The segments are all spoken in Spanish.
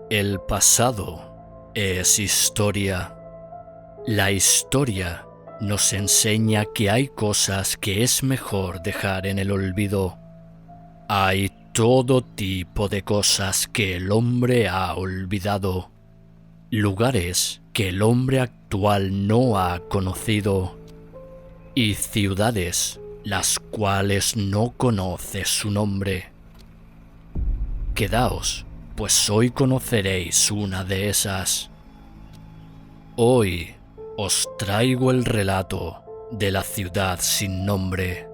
El pasado es historia. La historia nos enseña que hay cosas que es mejor dejar en el olvido. Hay todo tipo de cosas que el hombre ha olvidado, lugares que el hombre actual no ha conocido y ciudades las cuales no conoce su nombre. Quedaos, pues hoy conoceréis una de esas. Hoy os traigo el relato de la ciudad sin nombre.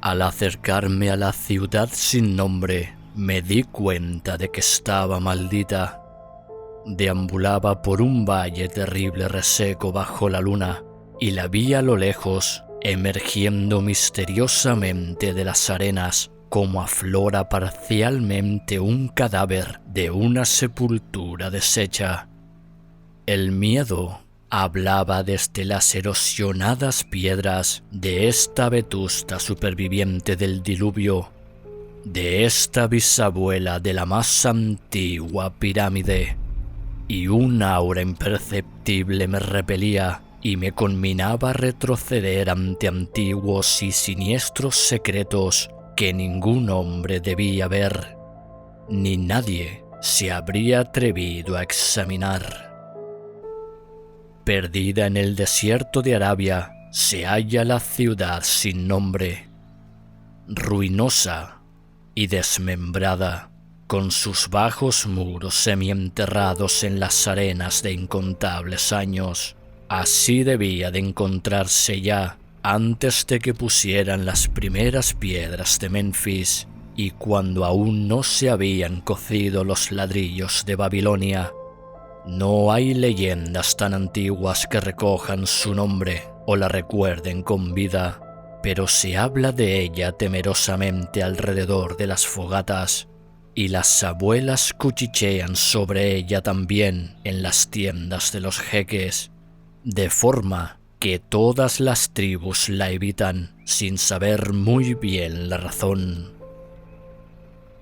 Al acercarme a la ciudad sin nombre, me di cuenta de que estaba maldita. Deambulaba por un valle terrible reseco bajo la luna, y la vi a lo lejos, emergiendo misteriosamente de las arenas, como aflora parcialmente un cadáver de una sepultura deshecha. El miedo hablaba desde las erosionadas piedras de esta vetusta superviviente del diluvio, de esta bisabuela de la más antigua pirámide, y un aura imperceptible me repelía y me conminaba a retroceder ante antiguos y siniestros secretos que ningún hombre debía ver, ni nadie se habría atrevido a examinar. Perdida en el desierto de Arabia se halla la ciudad sin nombre, ruinosa y desmembrada, con sus bajos muros semienterrados en las arenas de incontables años. Así debía de encontrarse ya antes de que pusieran las primeras piedras de Menfis y cuando aún no se habían cocido los ladrillos de Babilonia. No hay leyendas tan antiguas que recojan su nombre o la recuerden con vida, pero se habla de ella temerosamente alrededor de las fogatas, y las abuelas cuchichean sobre ella también en las tiendas de los jeques, de forma que todas las tribus la evitan sin saber muy bien la razón.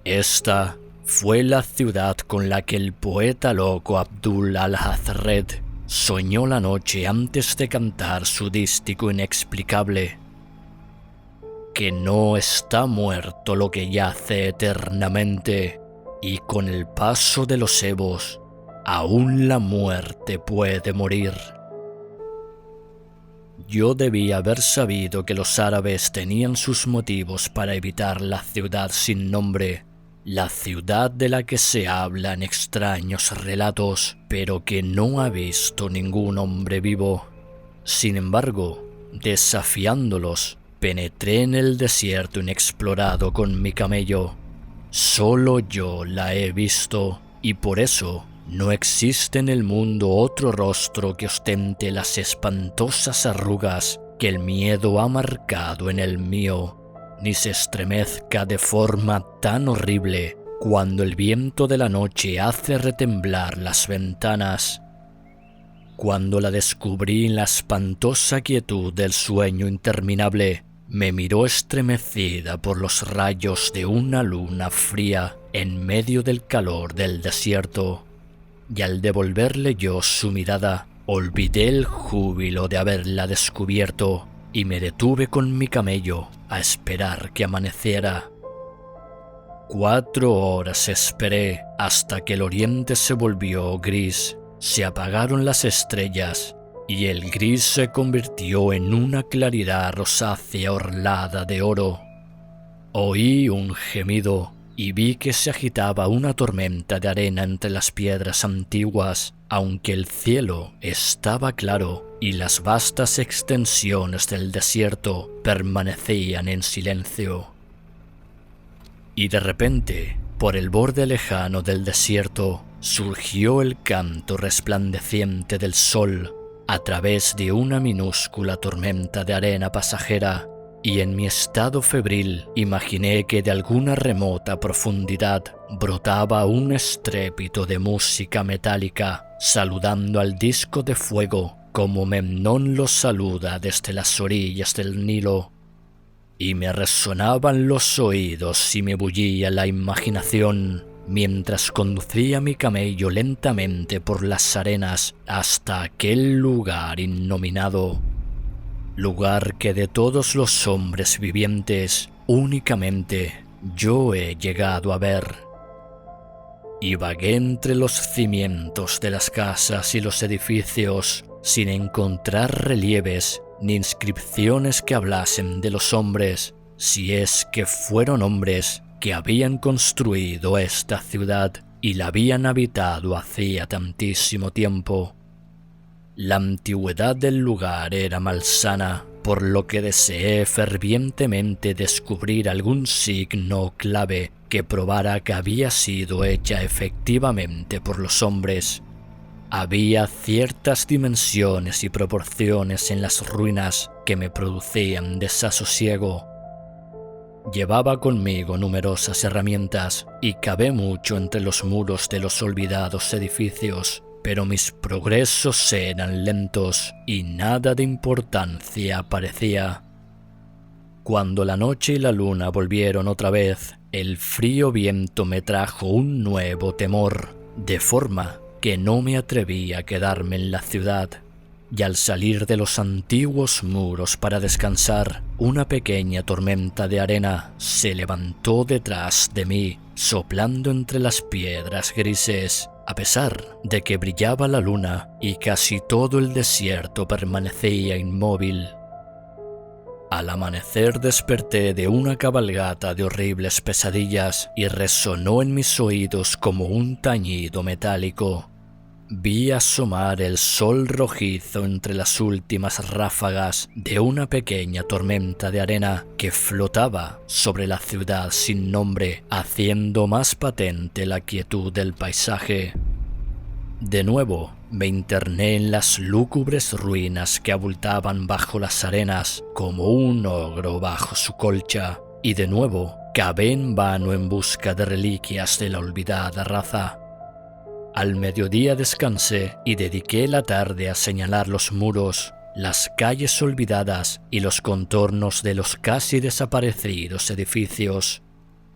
Esta fue la ciudad con la que el poeta loco Abdul al-Hazred soñó la noche antes de cantar su dístico inexplicable. Que no está muerto lo que yace eternamente, y con el paso de los evos, aún la muerte puede morir. Yo debía haber sabido que los árabes tenían sus motivos para evitar la ciudad sin nombre, la ciudad de la que se habla en extraños relatos, pero que no ha visto ningún hombre vivo. Sin embargo, desafiándolos, penetré en el desierto inexplorado con mi camello. Solo yo la he visto, y por eso no existe en el mundo otro rostro que ostente las espantosas arrugas que el miedo ha marcado en el mío, ni se estremezca de forma tan horrible cuando el viento de la noche hace retemblar las ventanas. Cuando la descubrí en la espantosa quietud del sueño interminable, me miró estremecida por los rayos de una luna fría en medio del calor del desierto, y al devolverle yo su mirada, olvidé el júbilo de haberla descubierto y me detuve con mi camello a esperar que amaneciera. 4 horas esperé hasta que el oriente se volvió gris, se apagaron las estrellas y el gris se convirtió en una claridad rosácea orlada de oro. Oí un gemido y vi que se agitaba una tormenta de arena entre las piedras antiguas, aunque el cielo estaba claro y las vastas extensiones del desierto permanecían en silencio. Y de repente, por el borde lejano del desierto, surgió el canto resplandeciente del sol a través de una minúscula tormenta de arena pasajera, y en mi estado febril imaginé que de alguna remota profundidad brotaba un estrépito de música metálica, saludando al disco de fuego como Memnón lo saluda desde las orillas del Nilo. Y me resonaban los oídos y me bullía la imaginación mientras conducía mi camello lentamente por las arenas hasta aquel lugar innominado. Lugar que de todos los hombres vivientes únicamente yo he llegado a ver. Y vagué entre los cimientos de las casas y los edificios sin encontrar relieves ni inscripciones que hablasen de los hombres, si es que fueron hombres que habían construido esta ciudad y la habían habitado hacía tantísimo tiempo. La antigüedad del lugar era malsana, por lo que deseé fervientemente descubrir algún signo o clave que probara que había sido hecha efectivamente por los hombres. Había ciertas dimensiones y proporciones en las ruinas que me producían desasosiego. Llevaba conmigo numerosas herramientas y cavé mucho entre los muros de los olvidados edificios, pero mis progresos eran lentos y nada de importancia aparecía. Cuando la noche y la luna volvieron otra vez, el frío viento me trajo un nuevo temor, de forma que no me atreví a quedarme en la ciudad. Y al salir de los antiguos muros para descansar, una pequeña tormenta de arena se levantó detrás de mí, soplando entre las piedras grises, a pesar de que brillaba la luna y casi todo el desierto permanecía inmóvil. Al amanecer desperté de una cabalgata de horribles pesadillas y resonó en mis oídos como un tañido metálico. Vi asomar el sol rojizo entre las últimas ráfagas de una pequeña tormenta de arena que flotaba sobre la ciudad sin nombre, haciendo más patente la quietud del paisaje. De nuevo me interné en las lúgubres ruinas que abultaban bajo las arenas como un ogro bajo su colcha, y de nuevo cavé en vano en busca de reliquias de la olvidada raza. Al mediodía descansé y dediqué la tarde a señalar los muros, las calles olvidadas y los contornos de los casi desaparecidos edificios.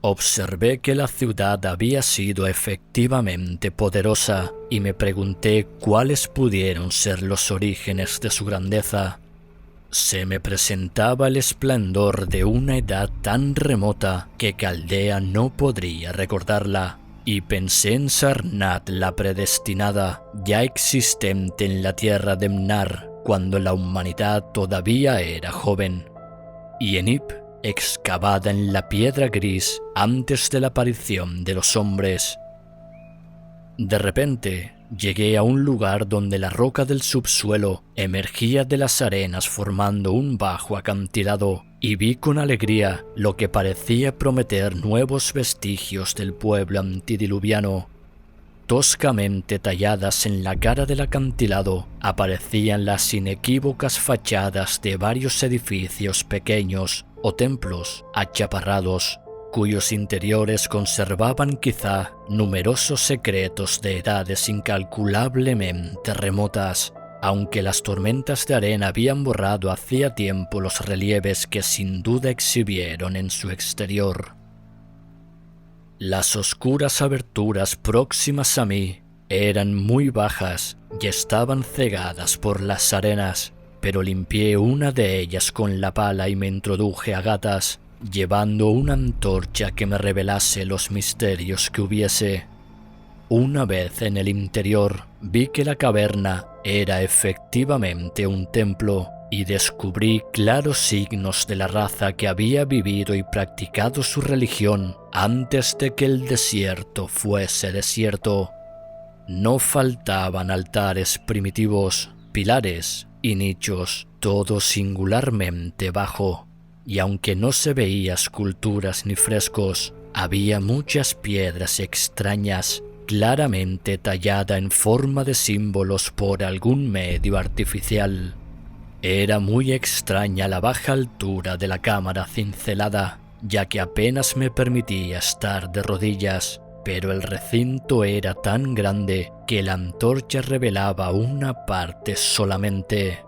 Observé que la ciudad había sido efectivamente poderosa y me pregunté cuáles pudieron ser los orígenes de su grandeza. Se me presentaba el esplendor de una edad tan remota que Caldea no podría recordarla. Y pensé en Sarnath la predestinada, ya existente en la tierra de Mnar, cuando la humanidad todavía era joven, y en Ip, excavada en la piedra gris antes de la aparición de los hombres. De repente, llegué a un lugar donde la roca del subsuelo emergía de las arenas formando un bajo acantilado, y vi con alegría lo que parecía prometer nuevos vestigios del pueblo antidiluviano. Toscamente talladas en la cara del acantilado aparecían las inequívocas fachadas de varios edificios pequeños o templos achaparrados, cuyos interiores conservaban quizá numerosos secretos de edades incalculablemente remotas, aunque las tormentas de arena habían borrado hacía tiempo los relieves que sin duda exhibieron en su exterior. Las oscuras aberturas próximas a mí eran muy bajas y estaban cegadas por las arenas, pero limpié una de ellas con la pala y me introduje a gatas, llevando una antorcha que me revelase los misterios que hubiese. Una vez en el interior, vi que la caverna era efectivamente un templo y descubrí claros signos de la raza que había vivido y practicado su religión antes de que el desierto fuese desierto. No faltaban altares primitivos, pilares y nichos, todo singularmente bajo, y aunque no se veía esculturas ni frescos, había muchas piedras extrañas claramente tallada en forma de símbolos por algún medio artificial. Era muy extraña la baja altura de la cámara cincelada, ya que apenas me permitía estar de rodillas, pero el recinto era tan grande que la antorcha revelaba una parte solamente.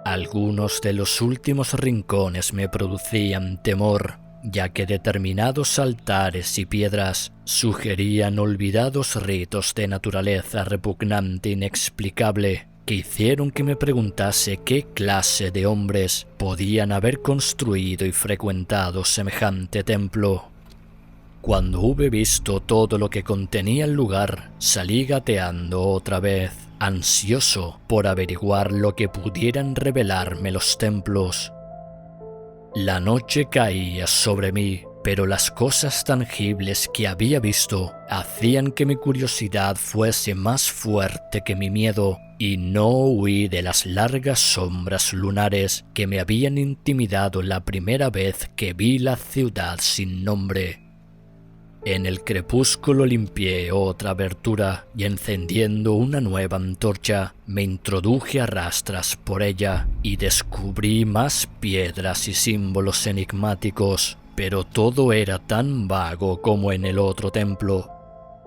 Algunos de los últimos rincones me producían temor, ya que determinados altares y piedras sugerían olvidados ritos de naturaleza repugnante e inexplicable que hicieron que me preguntase qué clase de hombres podían haber construido y frecuentado semejante templo. Cuando hube visto todo lo que contenía el lugar, salí gateando otra vez, ansioso por averiguar lo que pudieran revelarme los templos. La noche caía sobre mí, pero las cosas tangibles que había visto hacían que mi curiosidad fuese más fuerte que mi miedo, y no huí de las largas sombras lunares que me habían intimidado la primera vez que vi la ciudad sin nombre. En el crepúsculo limpié otra abertura y encendiendo una nueva antorcha me introduje a rastras por ella y descubrí más piedras y símbolos enigmáticos, pero todo era tan vago como en el otro templo.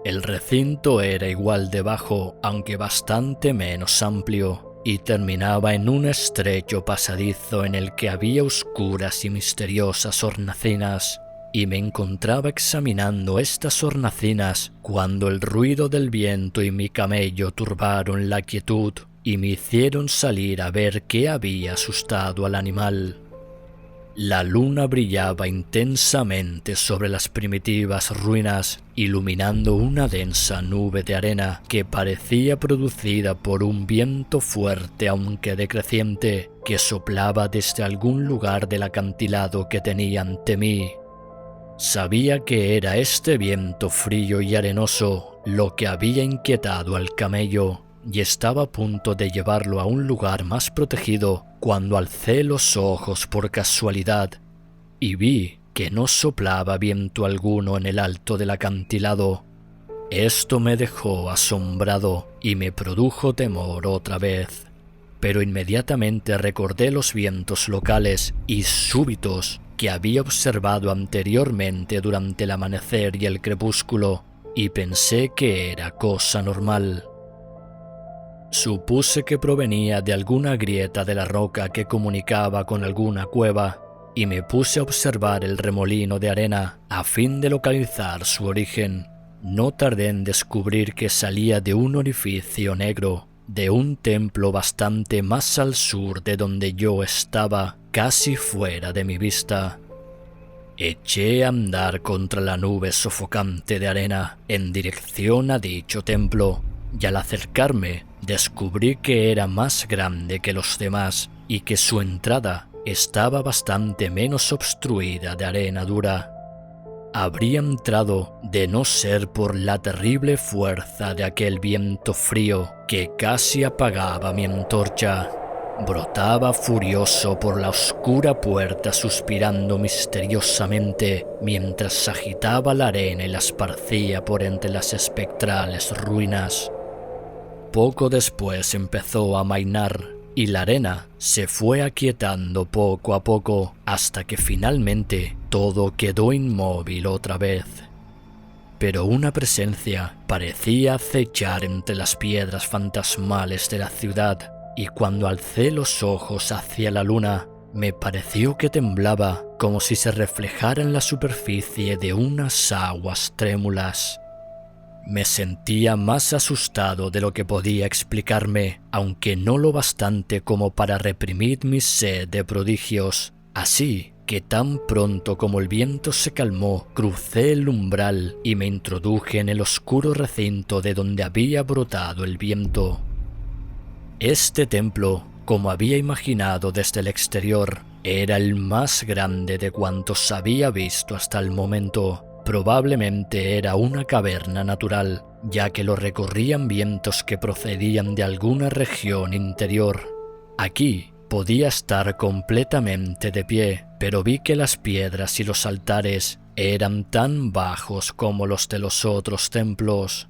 El recinto era igual de bajo, aunque bastante menos amplio, y terminaba en un estrecho pasadizo en el que había oscuras y misteriosas hornacinas. Y me encontraba examinando estas hornacinas cuando el ruido del viento y mi camello turbaron la quietud y me hicieron salir a ver qué había asustado al animal. La luna brillaba intensamente sobre las primitivas ruinas, iluminando una densa nube de arena que parecía producida por un viento fuerte aunque decreciente que soplaba desde algún lugar del acantilado que tenía ante mí. Sabía que era este viento frío y arenoso lo que había inquietado al camello y estaba a punto de llevarlo a un lugar más protegido cuando alcé los ojos por casualidad y vi que no soplaba viento alguno en el alto del acantilado. Esto me dejó asombrado y me produjo temor otra vez, pero inmediatamente recordé los vientos locales y súbitos que había observado anteriormente durante el amanecer y el crepúsculo, y pensé que era cosa normal. Supuse que provenía de alguna grieta de la roca que comunicaba con alguna cueva, y me puse a observar el remolino de arena a fin de localizar su origen. No tardé en descubrir que salía de un orificio negro, de un templo bastante más al sur de donde yo estaba, casi fuera de mi vista. Eché a andar contra la nube sofocante de arena en dirección a dicho templo, y al acercarme descubrí que era más grande que los demás y que su entrada estaba bastante menos obstruida de arena dura. Habría entrado de no ser por la terrible fuerza de aquel viento frío que casi apagaba mi antorcha. Brotaba furioso por la oscura puerta suspirando misteriosamente mientras agitaba la arena y la esparcía por entre las espectrales ruinas. Poco después empezó a amainar y la arena se fue aquietando poco a poco hasta que finalmente todo quedó inmóvil otra vez. Pero una presencia parecía acechar entre las piedras fantasmales de la ciudad, y cuando alcé los ojos hacia la luna, me pareció que temblaba como si se reflejara en la superficie de unas aguas trémulas. Me sentía más asustado de lo que podía explicarme, aunque no lo bastante como para reprimir mi sed de prodigios. Así que tan pronto como el viento se calmó, crucé el umbral y me introduje en el oscuro recinto de donde había brotado el viento. Este templo, como había imaginado desde el exterior, era el más grande de cuantos había visto hasta el momento. Probablemente era una caverna natural, ya que lo recorrían vientos que procedían de alguna región interior. Aquí podía estar completamente de pie, pero vi que las piedras y los altares eran tan bajos como los de los otros templos.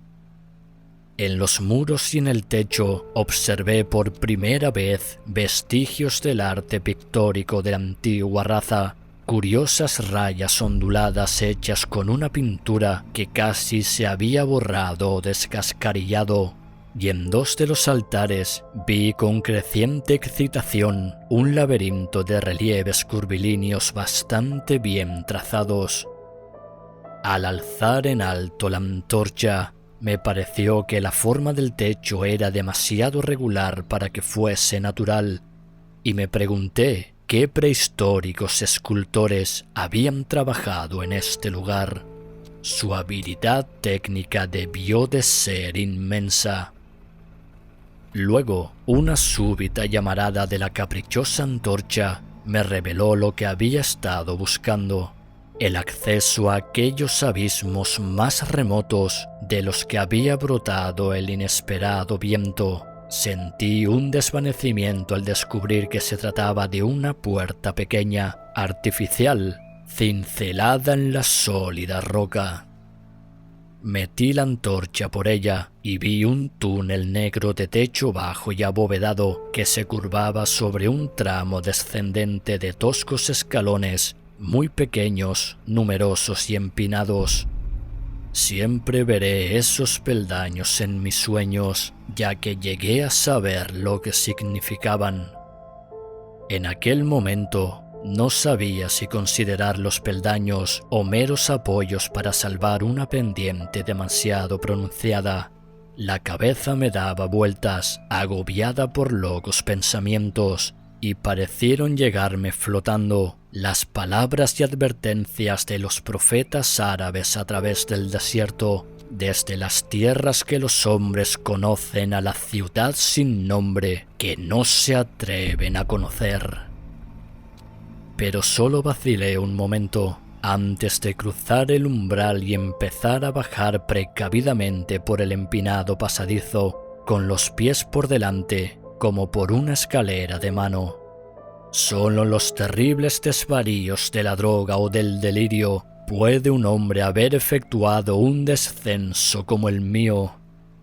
En los muros y en el techo observé por primera vez vestigios del arte pictórico de la antigua raza, curiosas rayas onduladas hechas con una pintura que casi se había borrado o descascarillado, y en dos de los altares vi con creciente excitación un laberinto de relieves curvilíneos bastante bien trazados. Al alzar en alto la antorcha, me pareció que la forma del techo era demasiado regular para que fuese natural, y me pregunté qué prehistóricos escultores habían trabajado en este lugar. Su habilidad técnica debió de ser inmensa. Luego, una súbita llamarada de la caprichosa antorcha me reveló lo que había estado buscando: el acceso a aquellos abismos más remotos de los que había brotado el inesperado viento. Sentí un desvanecimiento al descubrir que se trataba de una puerta pequeña, artificial, cincelada en la sólida roca. Metí la antorcha por ella y vi un túnel negro de techo bajo y abovedado que se curvaba sobre un tramo descendente de toscos escalones muy pequeños, numerosos y empinados. Siempre veré esos peldaños en mis sueños, ya que llegué a saber lo que significaban. En aquel momento no sabía si considerar los peldaños o meros apoyos para salvar una pendiente demasiado pronunciada. La cabeza me daba vueltas, agobiada por locos pensamientos, y parecieron llegarme flotando las palabras y advertencias de los profetas árabes a través del desierto, desde las tierras que los hombres conocen a la ciudad sin nombre que no se atreven a conocer. Pero solo vacilé un momento antes de cruzar el umbral y empezar a bajar precavidamente por el empinado pasadizo, con los pies por delante, como por una escalera de mano. Solo los terribles desvaríos de la droga o del delirio puede un hombre haber efectuado un descenso como el mío.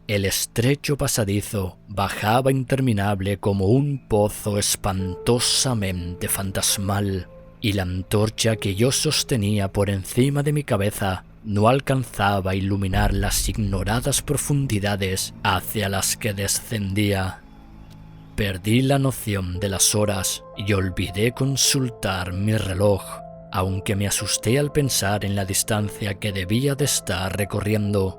El estrecho pasadizo bajaba interminable como un pozo espantosamente fantasmal, y la antorcha que yo sostenía por encima de mi cabeza no alcanzaba a iluminar las ignoradas profundidades hacia las que descendía. Perdí la noción de las horas y olvidé consultar mi reloj, aunque me asusté al pensar en la distancia que debía de estar recorriendo.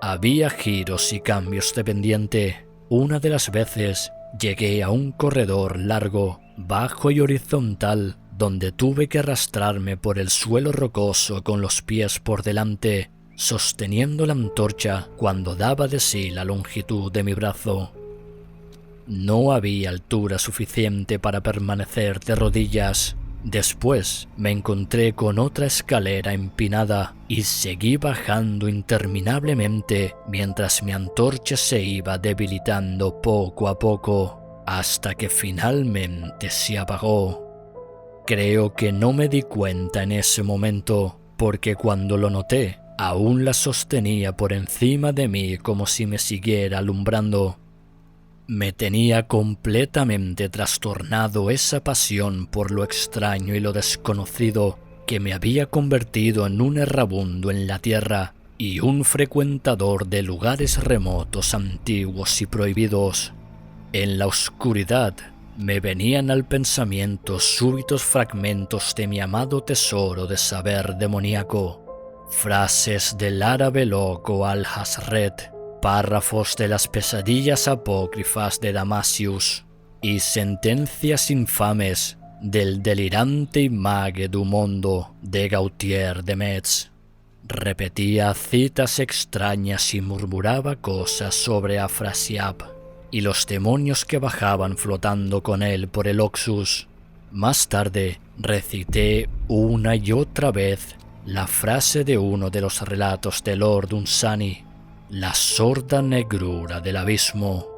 Había giros y cambios de pendiente. Una de las veces llegué a un corredor largo, bajo y horizontal, donde tuve que arrastrarme por el suelo rocoso con los pies por delante, sosteniendo la antorcha cuando daba de sí la longitud de mi brazo. No había altura suficiente para permanecer de rodillas. Después me encontré con otra escalera empinada y seguí bajando interminablemente mientras mi antorcha se iba debilitando poco a poco, hasta que finalmente se apagó. Creo que no me di cuenta en ese momento, porque cuando lo noté, aún la sostenía por encima de mí como si me siguiera alumbrando. Me tenía completamente trastornado esa pasión por lo extraño y lo desconocido que me había convertido en un errabundo en la tierra y un frecuentador de lugares remotos, antiguos y prohibidos. En la oscuridad me venían al pensamiento súbitos fragmentos de mi amado tesoro de saber demoníaco, frases del árabe loco Al-Hazred, párrafos de las pesadillas apócrifas de Damasius y sentencias infames del delirante imague du mondo de Gautier de Metz. Repetía citas extrañas y murmuraba cosas sobre Afrasiab y los demonios que bajaban flotando con él por el Oxus. Más tarde recité una y otra vez la frase de uno de los relatos de Lord Dunsany: la sorda negrura del abismo.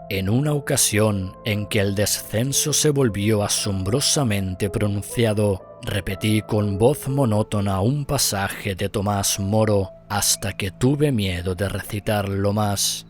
En una ocasión en que el descenso se volvió asombrosamente pronunciado, repetí con voz monótona un pasaje de Tomás Moro hasta que tuve miedo de recitarlo más.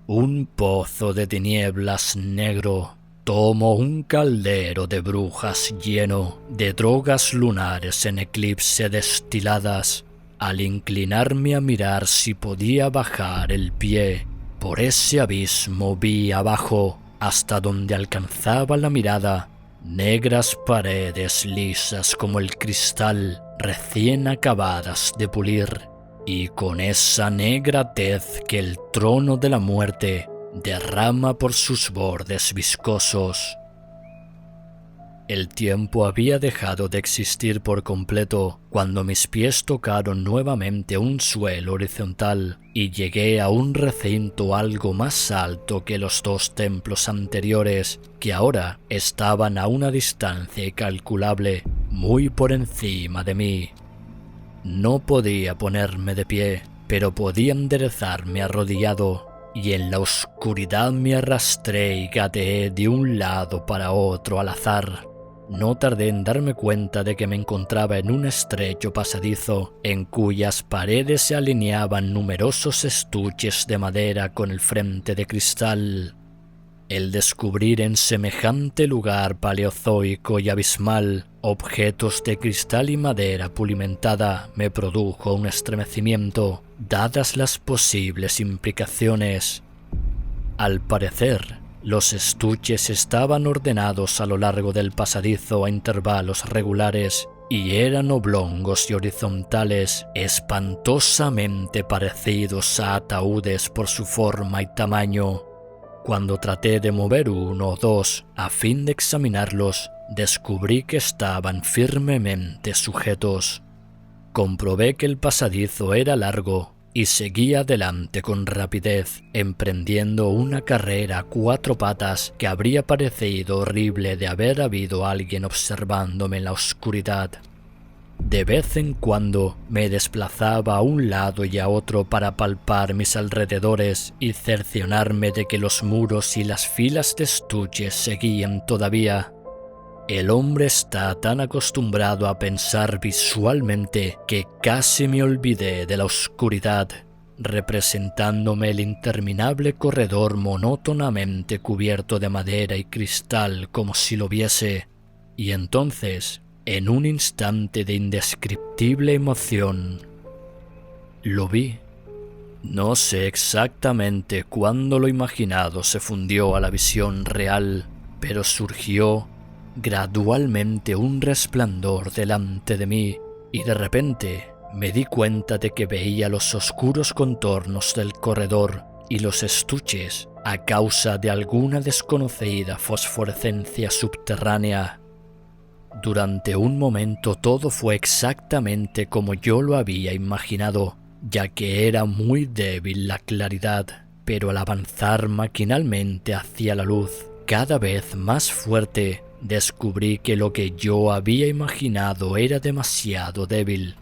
Un pozo de tinieblas negro, tomo un caldero de brujas lleno de drogas lunares en eclipse destiladas. Al inclinarme a mirar si podía bajar el pie, por ese abismo vi abajo, hasta donde alcanzaba la mirada, negras paredes lisas como el cristal, recién acabadas de pulir, y con esa negra tez que el trono de la muerte derrama por sus bordes viscosos. El tiempo había dejado de existir por completo cuando mis pies tocaron nuevamente un suelo horizontal y llegué a un recinto algo más alto que los dos templos anteriores, que ahora estaban a una distancia incalculable, muy por encima de mí. No podía ponerme de pie, pero podía enderezarme arrodillado, y en la oscuridad me arrastré y gateé de un lado para otro al azar. No tardé en darme cuenta de que me encontraba en un estrecho pasadizo en cuyas paredes se alineaban numerosos estuches de madera con el frente de cristal. El descubrir en semejante lugar paleozoico y abismal objetos de cristal y madera pulimentada me produjo un estremecimiento, dadas las posibles implicaciones. Al parecer, los estuches estaban ordenados a lo largo del pasadizo a intervalos regulares y eran oblongos y horizontales, espantosamente parecidos a ataúdes por su forma y tamaño. Cuando traté de mover uno o dos a fin de examinarlos, descubrí que estaban firmemente sujetos. Comprobé que el pasadizo era largo y seguí adelante con rapidez, emprendiendo una carrera a cuatro patas que habría parecido horrible de haber habido alguien observándome en la oscuridad. De vez en cuando me desplazaba a un lado y a otro para palpar mis alrededores y cerciorarme de que los muros y las filas de estuches seguían todavía. El hombre está tan acostumbrado a pensar visualmente que casi me olvidé de la oscuridad, representándome el interminable corredor monótonamente cubierto de madera y cristal como si lo viese, y entonces, en un instante de indescriptible emoción, lo vi. No sé exactamente cuándo lo imaginado se fundió a la visión real, pero surgió gradualmente un resplandor delante de mí, y de repente me di cuenta de que veía los oscuros contornos del corredor y los estuches a causa de alguna desconocida fosforescencia subterránea. Durante un momento todo fue exactamente como yo lo había imaginado, ya que era muy débil la claridad, pero al avanzar maquinalmente hacia la luz, cada vez más fuerte, descubrí que lo que yo había imaginado era demasiado débil.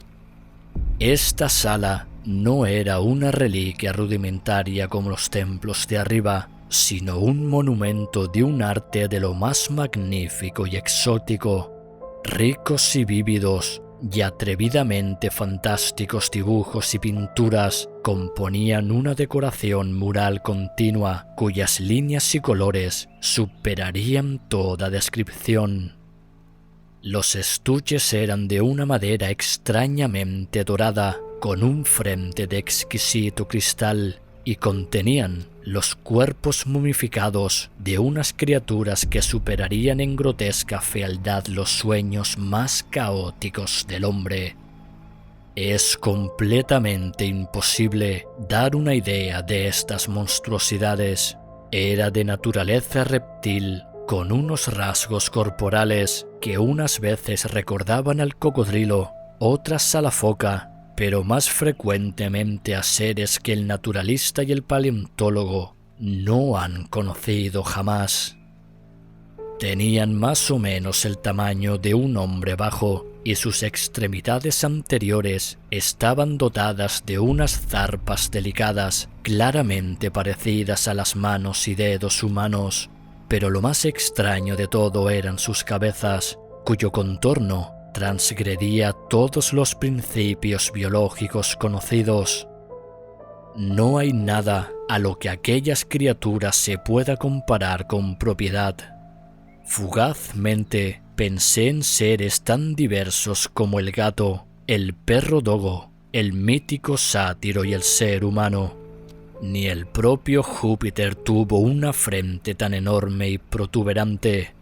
Esta sala no era una reliquia rudimentaria como los templos de arriba, sino un monumento de un arte de lo más magnífico y exótico. Ricos y vívidos y atrevidamente fantásticos dibujos y pinturas componían una decoración mural continua cuyas líneas y colores superarían toda descripción. Los estuches eran de una madera extrañamente dorada, con un frente de exquisito cristal, y contenían los cuerpos momificados de unas criaturas que superarían en grotesca fealdad los sueños más caóticos del hombre. Es completamente imposible dar una idea de estas monstruosidades. Era de naturaleza reptil, con unos rasgos corporales que unas veces recordaban al cocodrilo, otras a la foca, pero más frecuentemente a seres que el naturalista y el paleontólogo no han conocido jamás. Tenían más o menos el tamaño de un hombre bajo y sus extremidades anteriores estaban dotadas de unas zarpas delicadas, claramente parecidas a las manos y dedos humanos, pero lo más extraño de todo eran sus cabezas, cuyo contorno transgredía todos los principios biológicos conocidos. No hay nada a lo que aquellas criaturas se pueda comparar con propiedad. Fugazmente pensé en seres tan diversos como el gato, el perro dogo, el mítico sátiro y el ser humano. Ni el propio Júpiter tuvo una frente tan enorme y protuberante.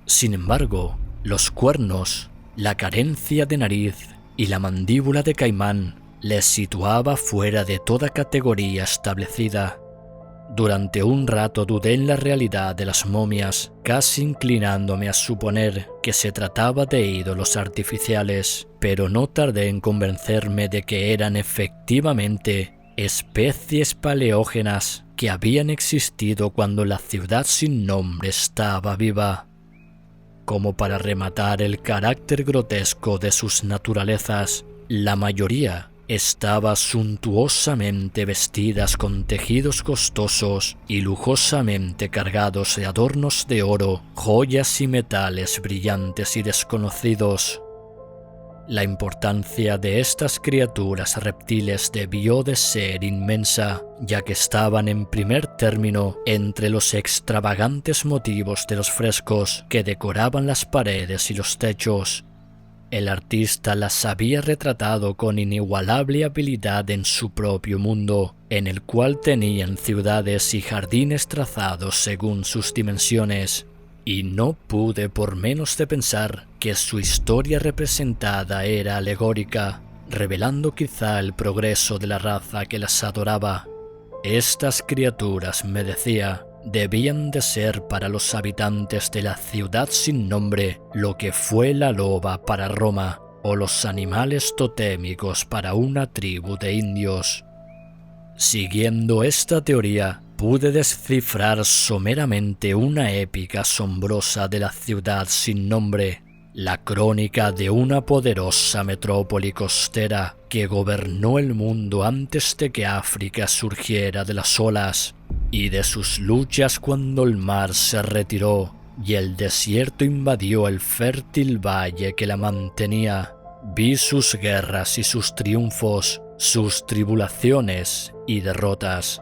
Sin embargo, los cuernos, la carencia de nariz y la mandíbula de caimán les situaba fuera de toda categoría establecida. Durante un rato dudé en la realidad de las momias, casi inclinándome a suponer que se trataba de ídolos artificiales, pero no tardé en convencerme de que eran efectivamente especies paleógenas que habían existido cuando la ciudad sin nombre estaba viva. Como para rematar el carácter grotesco de sus naturalezas, la mayoría estaba suntuosamente vestidas con tejidos costosos y lujosamente cargados de adornos de oro, joyas y metales brillantes y desconocidos. La importancia de estas criaturas reptiles debió de ser inmensa, ya que estaban en primer término entre los extravagantes motivos de los frescos que decoraban las paredes y los techos. El artista las había retratado con inigualable habilidad en su propio mundo, en el cual tenían ciudades y jardines trazados según sus dimensiones, y no pude por menos de pensar que su historia representada era alegórica, revelando quizá el progreso de la raza que las adoraba. Estas criaturas, me decía, debían de ser para los habitantes de la ciudad sin nombre lo que fue la loba para Roma o los animales totémicos para una tribu de indios. Siguiendo esta teoría, pude descifrar someramente una épica asombrosa de la ciudad sin nombre, la crónica de una poderosa metrópoli costera que gobernó el mundo antes de que África surgiera de las olas, y de sus luchas cuando el mar se retiró y el desierto invadió el fértil valle que la mantenía. Vi sus guerras y sus triunfos, sus tribulaciones y derrotas,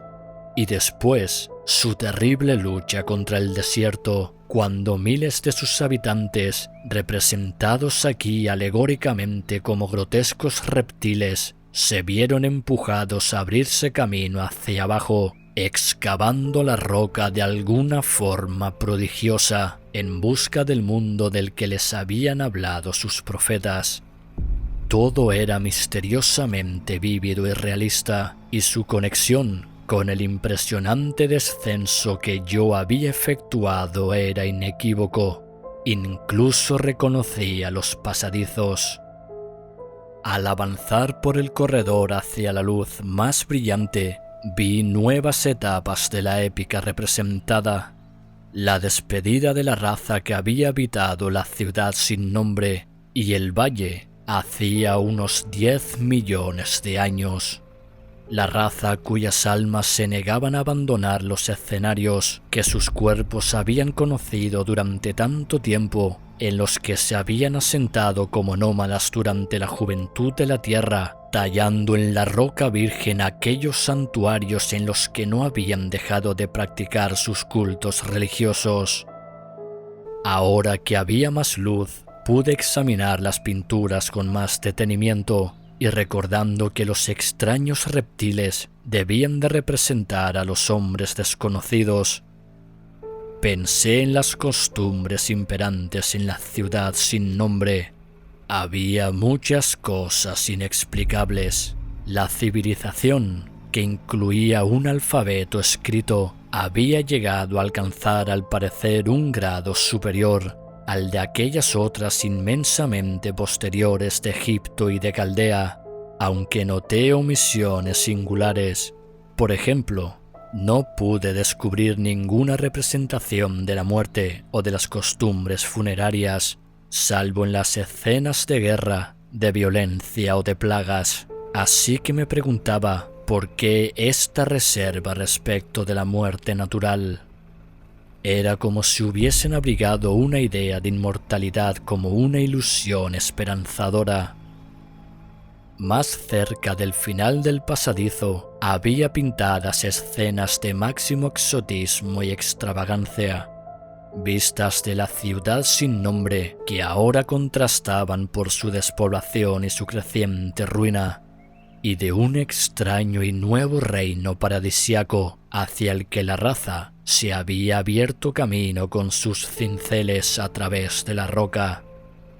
y después su terrible lucha contra el desierto, cuando miles de sus habitantes, representados aquí alegóricamente como grotescos reptiles, se vieron empujados a abrirse camino hacia abajo, excavando la roca de alguna forma prodigiosa, en busca del mundo del que les habían hablado sus profetas. Todo era misteriosamente vívido y realista, y su conexión con el impresionante descenso que yo había efectuado era inequívoco. Incluso reconocía los pasadizos. Al avanzar por el corredor hacia la luz más brillante, vi nuevas etapas de la épica representada. La despedida de la raza que había habitado la ciudad sin nombre y el valle hacía unos 10 millones de años. La raza cuyas almas se negaban a abandonar los escenarios que sus cuerpos habían conocido durante tanto tiempo, en los que se habían asentado como nómadas durante la juventud de la tierra, tallando en la roca virgen aquellos santuarios en los que no habían dejado de practicar sus cultos religiosos. Ahora que había más luz, pude examinar las pinturas con más detenimiento, y recordando que los extraños reptiles debían de representar a los hombres desconocidos, pensé en las costumbres imperantes en la ciudad sin nombre. Había muchas cosas inexplicables. La civilización, que incluía un alfabeto escrito, había llegado a alcanzar al parecer un grado superior al de aquellas otras inmensamente posteriores de Egipto y de Caldea, aunque noté omisiones singulares. Por ejemplo, no pude descubrir ninguna representación de la muerte o de las costumbres funerarias, salvo en las escenas de guerra, de violencia o de plagas. Así que me preguntaba por qué esta reserva respecto de la muerte natural. Era como si hubiesen abrigado una idea de inmortalidad como una ilusión esperanzadora. Más cerca del final del pasadizo había pintadas escenas de máximo exotismo y extravagancia, vistas de la ciudad sin nombre que ahora contrastaban por su despoblación y su creciente ruina, y de un extraño y nuevo reino paradisiaco hacia el que la raza se había abierto camino con sus cinceles a través de la roca.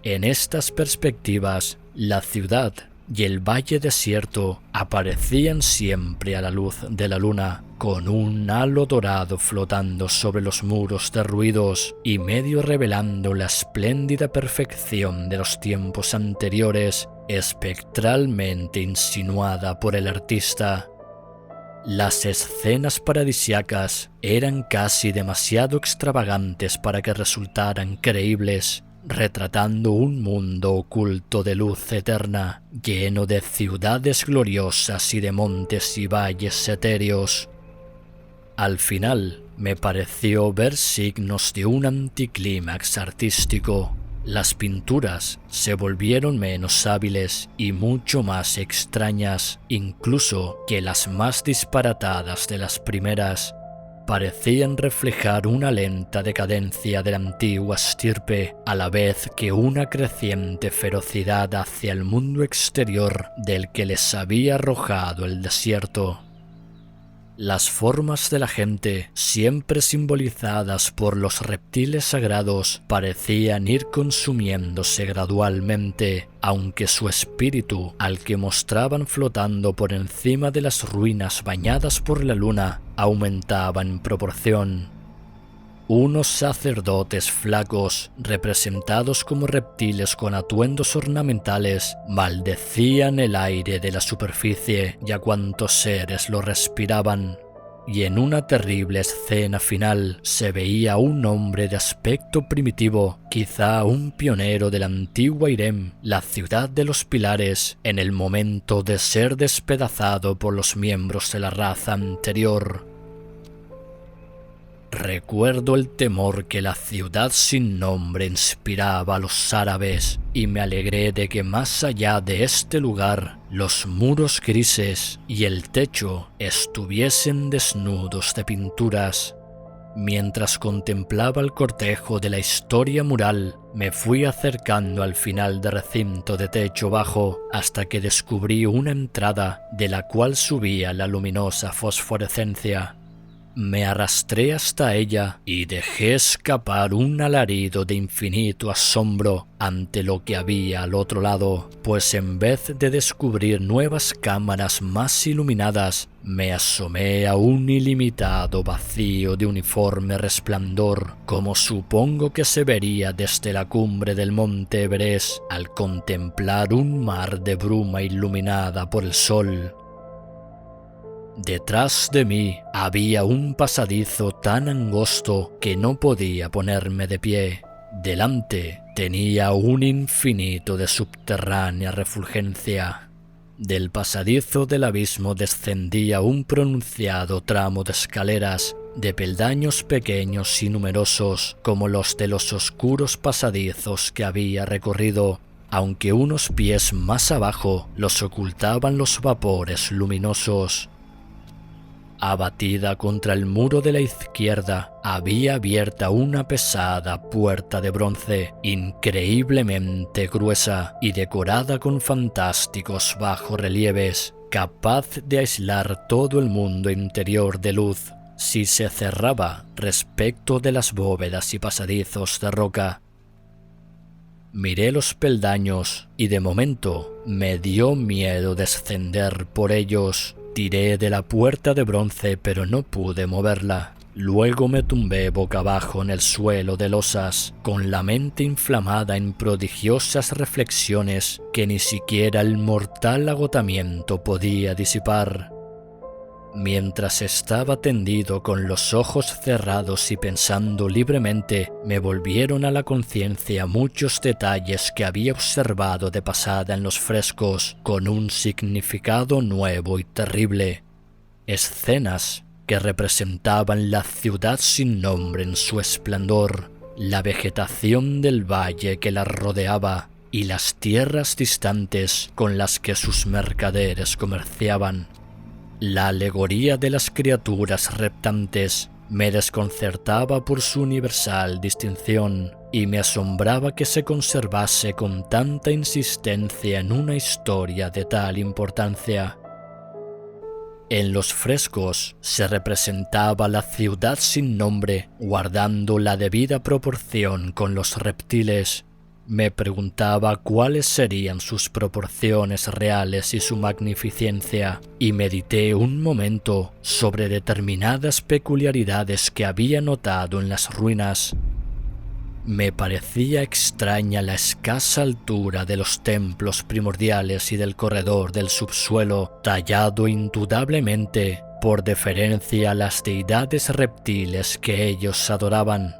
En estas perspectivas, la ciudad y el valle desierto aparecían siempre a la luz de la luna, con un halo dorado flotando sobre los muros derruidos y medio revelando la espléndida perfección de los tiempos anteriores, espectralmente insinuada por el artista. Las escenas paradisiacas eran casi demasiado extravagantes para que resultaran creíbles, retratando un mundo oculto de luz eterna, lleno de ciudades gloriosas y de montes y valles etéreos. Al final, me pareció ver signos de un anticlímax artístico. Las pinturas se volvieron menos hábiles y mucho más extrañas, incluso que las más disparatadas de las primeras. Parecían reflejar una lenta decadencia de la antigua estirpe, a la vez que una creciente ferocidad hacia el mundo exterior del que les había arrojado el desierto. Las formas de la gente, siempre simbolizadas por los reptiles sagrados, parecían ir consumiéndose gradualmente, aunque su espíritu, al que mostraban flotando por encima de las ruinas bañadas por la luna, aumentaba en proporción. Unos sacerdotes flacos, representados como reptiles con atuendos ornamentales, maldecían el aire de la superficie y a cuantos seres lo respiraban. Y en una terrible escena final se veía un hombre de aspecto primitivo, quizá un pionero de la antigua Irem, la ciudad de los pilares, en el momento de ser despedazado por los miembros de la raza anterior. Recuerdo el temor que la ciudad sin nombre inspiraba a los árabes y me alegré de que más allá de este lugar los muros grises y el techo estuviesen desnudos de pinturas. Mientras contemplaba el cortejo de la historia mural, me fui acercando al final del recinto de techo bajo hasta que descubrí una entrada de la cual subía la luminosa fosforescencia. Me arrastré hasta ella y dejé escapar un alarido de infinito asombro ante lo que había al otro lado, pues en vez de descubrir nuevas cámaras más iluminadas, me asomé a un ilimitado vacío de uniforme resplandor, como supongo que se vería desde la cumbre del monte Everest al contemplar un mar de bruma iluminada por el sol. Detrás de mí había un pasadizo tan angosto que no podía ponerme de pie. Delante tenía un infinito de subterránea refulgencia. Del pasadizo del abismo descendía un pronunciado tramo de escaleras, de peldaños pequeños y numerosos como los de los oscuros pasadizos que había recorrido, aunque unos pies más abajo los ocultaban los vapores luminosos. Abatida contra el muro de la izquierda, había abierta una pesada puerta de bronce, increíblemente gruesa y decorada con fantásticos bajorrelieves, capaz de aislar todo el mundo interior de luz si se cerraba respecto de las bóvedas y pasadizos de roca. Miré los peldaños y de momento me dio miedo descender por ellos. Tiré de la puerta de bronce pero no pude moverla. Luego me tumbé boca abajo en el suelo de losas, con la mente inflamada en prodigiosas reflexiones que ni siquiera el mortal agotamiento podía disipar. Mientras estaba tendido con los ojos cerrados y pensando libremente, me volvieron a la conciencia muchos detalles que había observado de pasada en los frescos, con un significado nuevo y terrible. Escenas que representaban la ciudad sin nombre en su esplendor, la vegetación del valle que la rodeaba y las tierras distantes con las que sus mercaderes comerciaban. La alegoría de las criaturas reptantes me desconcertaba por su universal distinción y me asombraba que se conservase con tanta insistencia en una historia de tal importancia. En los frescos se representaba la ciudad sin nombre, guardando la debida proporción con los reptiles. Me preguntaba cuáles serían sus proporciones reales y su magnificencia, y medité un momento sobre determinadas peculiaridades que había notado en las ruinas. Me parecía extraña la escasa altura de los templos primordiales y del corredor del subsuelo, tallado indudablemente por deferencia a las deidades reptiles que ellos adoraban,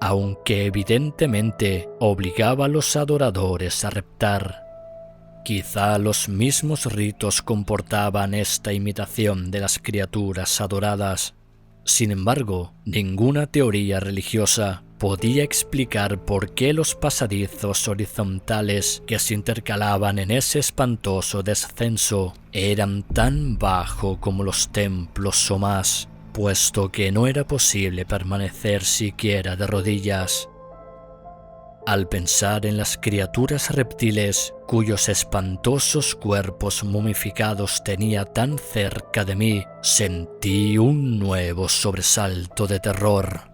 aunque evidentemente obligaba a los adoradores a reptar. Quizá los mismos ritos comportaban esta imitación de las criaturas adoradas. Sin embargo, ninguna teoría religiosa podía explicar por qué los pasadizos horizontales que se intercalaban en ese espantoso descenso eran tan bajos como los templos o más, puesto que no era posible permanecer siquiera de rodillas. Al pensar en las criaturas reptiles cuyos espantosos cuerpos momificados tenía tan cerca de mí, sentí un nuevo sobresalto de terror.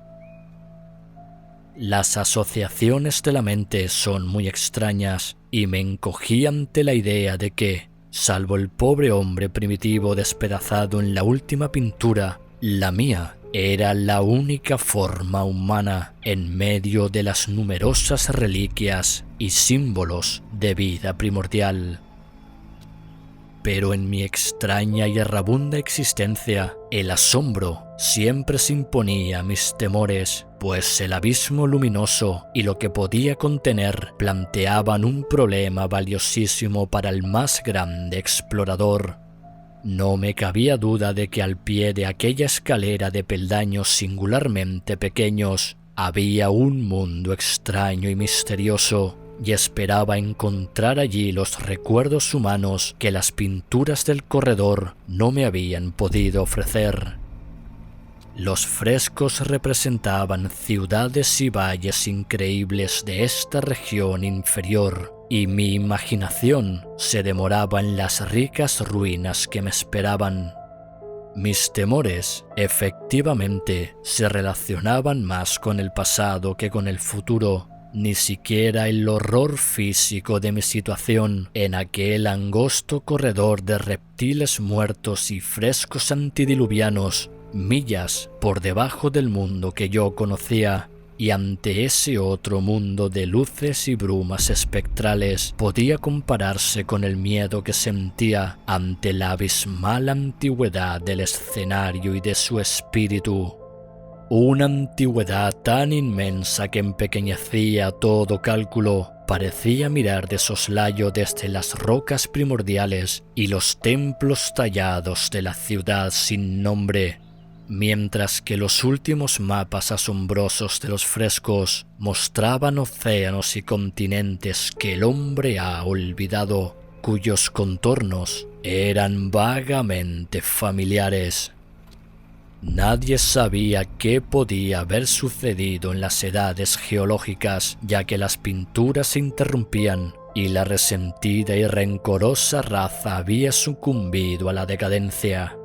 Las asociaciones de la mente son muy extrañas y me encogí ante la idea de que, salvo el pobre hombre primitivo despedazado en la última pintura, la mía era la única forma humana en medio de las numerosas reliquias y símbolos de vida primordial. Pero en mi extraña y errabunda existencia, el asombro siempre se imponía a mis temores, pues el abismo luminoso y lo que podía contener planteaban un problema valiosísimo para el más grande explorador. No me cabía duda de que al pie de aquella escalera de peldaños singularmente pequeños había un mundo extraño y misterioso, y esperaba encontrar allí los recuerdos humanos que las pinturas del corredor no me habían podido ofrecer. Los frescos representaban ciudades y valles increíbles de esta región inferior, y mi imaginación se demoraba en las ricas ruinas que me esperaban. Mis temores, efectivamente, se relacionaban más con el pasado que con el futuro. Ni siquiera el horror físico de mi situación en aquel angosto corredor de reptiles muertos y frescos antediluvianos, millas por debajo del mundo que yo conocía, y ante ese otro mundo de luces y brumas espectrales, podía compararse con el miedo que sentía ante la abismal antigüedad del escenario y de su espíritu. Una antigüedad tan inmensa que empequeñecía todo cálculo, parecía mirar de soslayo desde las rocas primordiales y los templos tallados de la ciudad sin nombre, mientras que los últimos mapas asombrosos de los frescos mostraban océanos y continentes que el hombre ha olvidado, cuyos contornos eran vagamente familiares. Nadie sabía qué podía haber sucedido en las edades geológicas, ya que las pinturas se interrumpían y la resentida y rencorosa raza había sucumbido a la decadencia.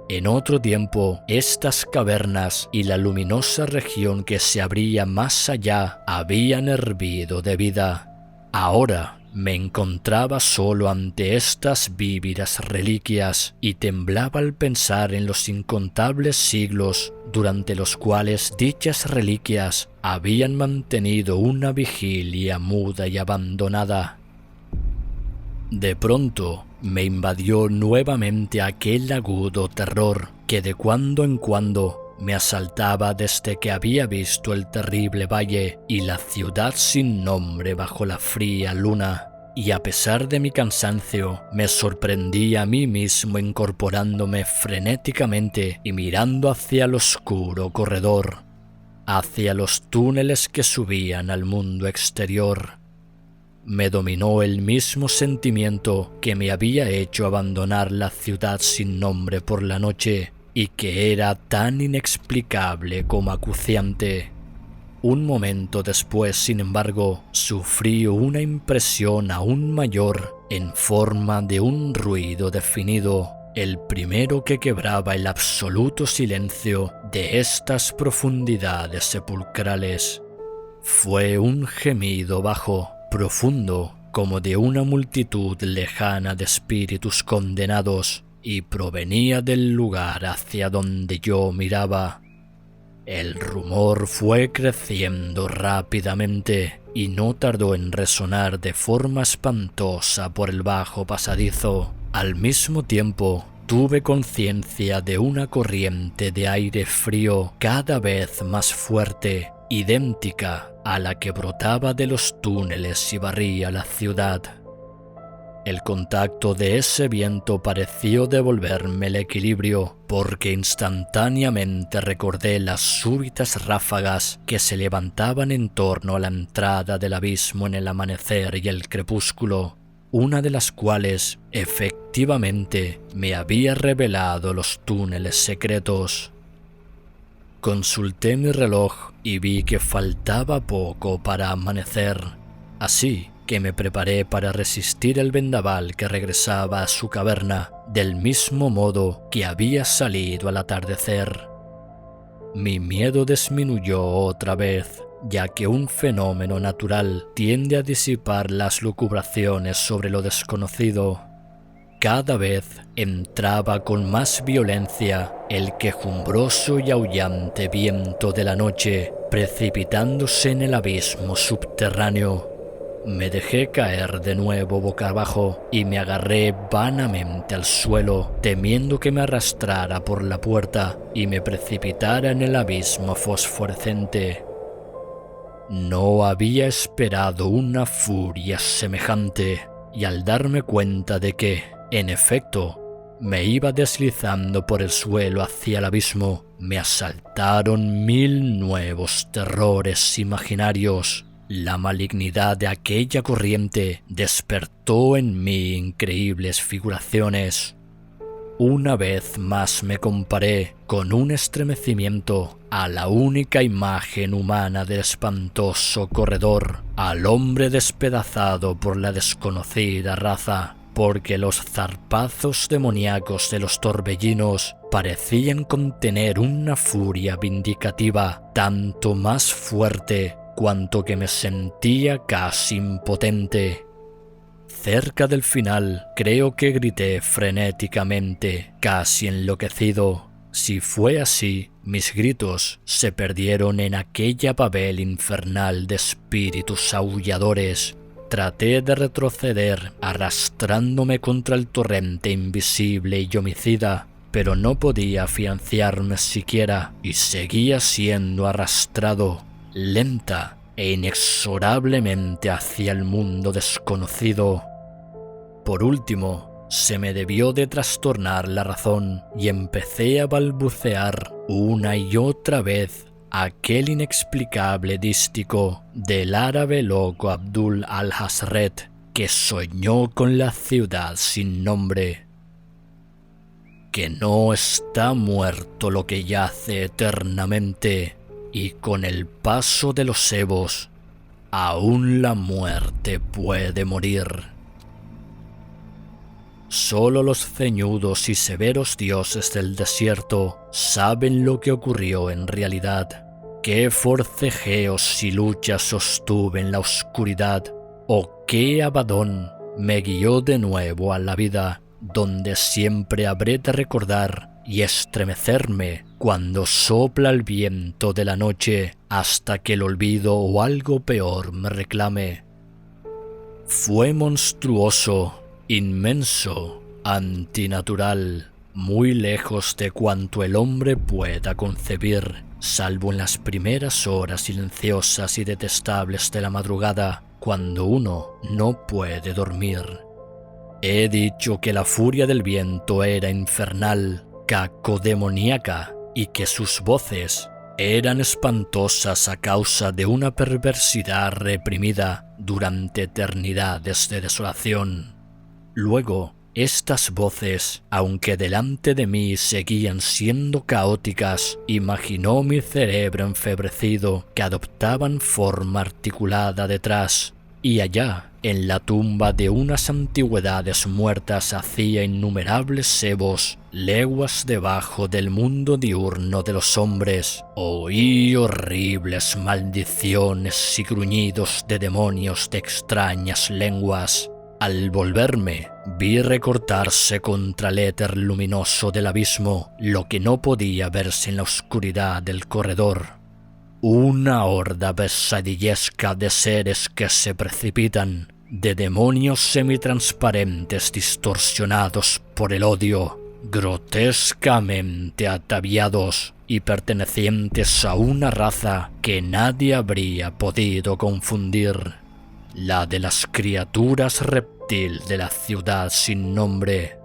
En otro tiempo, estas cavernas y la luminosa región que se abría más allá habían hervido de vida. Ahora me encontraba solo ante estas vívidas reliquias y temblaba al pensar en los incontables siglos durante los cuales dichas reliquias habían mantenido una vigilia muda y abandonada. De pronto me invadió nuevamente aquel agudo terror que de cuando en cuando me asaltaba desde que había visto el terrible valle y la ciudad sin nombre bajo la fría luna. y a pesar de mi cansancio, me sorprendí a mí mismo incorporándome frenéticamente y mirando hacia el oscuro corredor, hacia los túneles que subían al mundo exterior. Me dominó el mismo sentimiento que me había hecho abandonar la ciudad sin nombre por la noche y que era tan inexplicable como acuciante. Un momento después, sin embargo, sufrí una impresión aún mayor en forma de un ruido definido, el primero que quebraba el absoluto silencio de estas profundidades sepulcrales. Fue un gemido bajo, profundo, como de una multitud lejana de espíritus condenados, y provenía del lugar hacia donde yo miraba. El rumor fue creciendo rápidamente y no tardó en resonar de forma espantosa por el bajo pasadizo. Al mismo tiempo, tuve conciencia de una corriente de aire frío cada vez más fuerte, idéntica a la que brotaba de los túneles y barría la ciudad. El contacto de ese viento pareció devolverme el equilibrio, porque instantáneamente recordé las súbitas ráfagas que se levantaban en torno a la entrada del abismo en el amanecer y el crepúsculo, una de las cuales efectivamente me había revelado los túneles secretos. Consulté mi reloj y vi que faltaba poco para amanecer, así que me preparé para resistir el vendaval que regresaba a su caverna del mismo modo que había salido al atardecer. Mi miedo disminuyó otra vez, ya que un fenómeno natural tiende a disipar las lucubraciones sobre lo desconocido. Cada vez entraba con más violencia el quejumbroso y aullante viento de la noche, precipitándose en el abismo subterráneo. Me dejé caer de nuevo boca abajo y me agarré vanamente al suelo, temiendo que me arrastrara por la puerta y me precipitara en el abismo fosforescente. No había esperado una furia semejante, y al darme cuenta de que, en efecto, me iba deslizando por el suelo hacia el abismo, me asaltaron 1000 nuevos terrores imaginarios. La malignidad de aquella corriente despertó en mí increíbles figuraciones. Una vez más me comparé con un estremecimiento a la única imagen humana del espantoso corredor, al hombre despedazado por la desconocida raza, porque los zarpazos demoníacos de los torbellinos parecían contener una furia vindicativa tanto más fuerte cuanto que me sentía casi impotente. Cerca del final, creo que grité frenéticamente, casi enloquecido. Si fue así, mis gritos se perdieron en aquella babel infernal de espíritus aulladores. Traté de retroceder, arrastrándome contra el torrente invisible y homicida, pero no podía afianzarme siquiera, y seguía siendo arrastrado, lenta e inexorablemente hacia el mundo desconocido. Por último, se me debió de trastornar la razón y empecé a balbucear una y otra vez aquel inexplicable dístico del árabe loco Abdul al-Hazret que soñó con la ciudad sin nombre. Que no está muerto lo que yace eternamente, y con el paso de los evos, aún la muerte puede morir. Solo los ceñudos y severos dioses del desierto saben lo que ocurrió en realidad, qué forcejeos y luchas sostuve en la oscuridad, o qué Abadón me guió de nuevo a la vida, donde siempre habré de recordar y estremecerme cuando sopla el viento de la noche hasta que el olvido o algo peor me reclame. Fue monstruoso, inmenso, antinatural, muy lejos de cuanto el hombre pueda concebir, salvo en las primeras horas silenciosas y detestables de la madrugada, cuando uno no puede dormir. He dicho que la furia del viento era infernal, cacodemoníaca, y que sus voces eran espantosas a causa de una perversidad reprimida durante eternidades de desolación. Luego, estas voces, aunque delante de mí seguían siendo caóticas, imaginó mi cerebro enfebrecido que adoptaban forma articulada detrás, y allá, en la tumba de unas antigüedades muertas hacía innumerables sebos, leguas debajo del mundo diurno de los hombres, oí horribles maldiciones y gruñidos de demonios de extrañas lenguas. Al volverme, vi recortarse contra el éter luminoso del abismo lo que no podía verse en la oscuridad del corredor. Una horda pesadillesca de seres que se precipitan, de demonios semitransparentes distorsionados por el odio, grotescamente ataviados y pertenecientes a una raza que nadie habría podido confundir, la de las criaturas reptil de la ciudad sin nombre.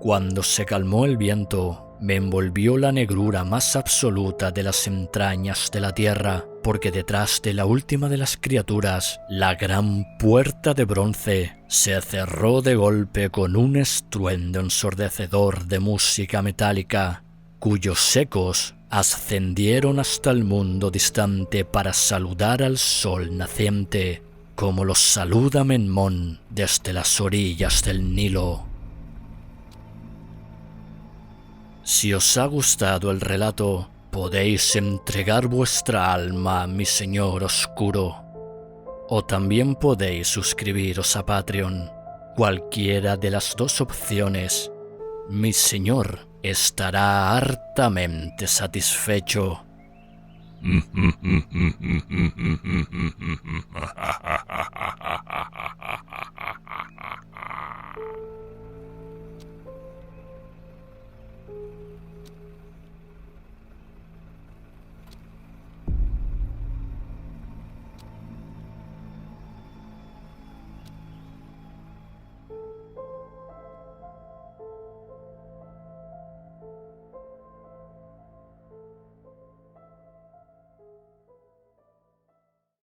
Cuando se calmó el viento, me envolvió la negrura más absoluta de las entrañas de la tierra, porque detrás de la última de las criaturas, la gran puerta de bronce se cerró de golpe con un estruendo ensordecedor de música metálica, cuyos ecos ascendieron hasta el mundo distante para saludar al sol naciente, como los saluda Menmón desde las orillas del Nilo. Si os ha gustado el relato, podéis entregar vuestra alma a mi Señor Oscuro. O también podéis suscribiros a Patreon. Cualquiera de las dos opciones, mi Señor estará hartamente satisfecho.